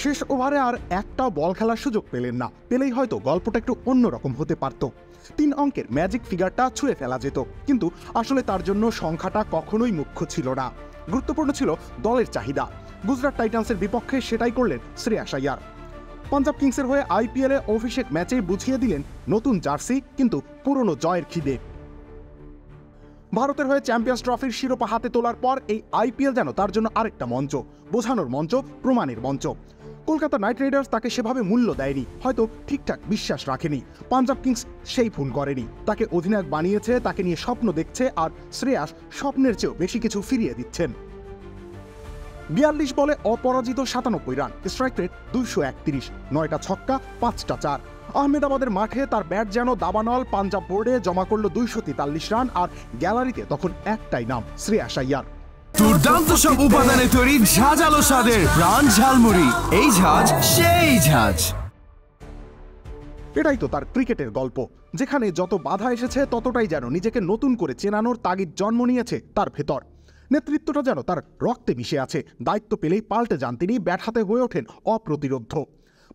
শেষ ওভারে আর একটাও বল খেলার সুযোগ পেলেন না, পেলেই হয়তো গল্পটা একটু অন্যরকম হতে পারত। 3 অঙ্কের ম্যাজিক ফিগারটা ছুঁয়ে ফেলা যেত, কিন্তু আসলে তার জন্য সংখ্যাটা কখনোই মুখ্য ছিল না। গুরুত্বপূর্ণ ছিল দলের চাহিদা। গুজরাট টাইটান্সের বিপক্ষে সেটাই করলেন শ্রেয়াস আইয়ার। পাঞ্জাব কিংসের হয়ে আইপিএলে অভিষেক ম্যাচে বুঝিয়ে দিলেন নতুন জার্সি কিন্তু পুরনো জয়ের খিদে। ভারতের হয়ে চ্যাম্পিয়ন্স ট্রফির শিরোপা হাতে তোলার পর এই আইপিএল যেন তার জন্য আরেকটা মঞ্চ, বোঝানোর মঞ্চ, প্রমাণের মঞ্চ। কলকাতা নাইট রাইডার্স তাকে সেভাবে মূল্য দেয়নি, হয়তো ঠিকঠাক বিশ্বাস রাখেনি। পাঞ্জাব কিংস সেই ভুল করেনি, তাকে অধিনায়ক বানিয়েছে, তাকে নিয়ে স্বপ্ন দেখছে, আর শ্রেয়াস স্বপ্নের চেয়েও বেশি কিছু ফিরিয়ে দিচ্ছেন। 42 বলে অপরাজিত 97 রান, স্ট্রাইক রেট 231, 9টা ছক্কা, 5টা চার। আহমেদাবাদের মাঠে তার ব্যাট যেন দাবানল। পাঞ্জাব বোর্ডে জমা করল 243 রান, আর গ্যালারিতে তখন একটাই নাম, শ্রেয়াস আইয়ার। দুর্দান্ত সব উপাদানে তৈরি ঝাঁঝালো স্বাদের প্রাণ ঝালমুড়ি, এই ঝাঁঝ সেই ঝাঁঝ। এটাই তো তার ক্রিকেটের গল্প, যেখানে যত বাধা এসেছে ততটাই যেন নিজেকে নতুন করে চেনানোর তাগিদ জন্ম নিয়েছে তার ভেতর। নেতৃত্বটা যেন তার রক্তে মিশে আছে, দায়িত্ব পেলেই পাল্টে যান তিনি, ব্যাট হাতে হয়ে ওঠেন অপ্রতিরোধ্য।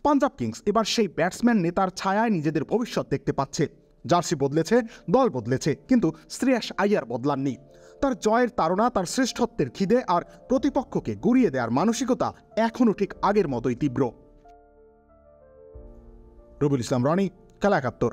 পাঞ্জাব কিংস এবার সেই ব্যাটসম্যান নেতার ছায়ায় নিজেদের ভবিষ্যৎ দেখতে পাচ্ছে। জার্সি বদলেছে, দল বদলেছে, কিন্তু শ্রেয়াস আইয়ার বদলাননি। তার জয়ের তাড়না, তার শ্রেষ্ঠত্বের খিদে আর প্রতিপক্ষকে গুড়িয়ে দেওয়ার মানসিকতা এখনও ঠিক আগের মতোই তীব্র। রবিউল ইসলাম রনি, খেলা 71।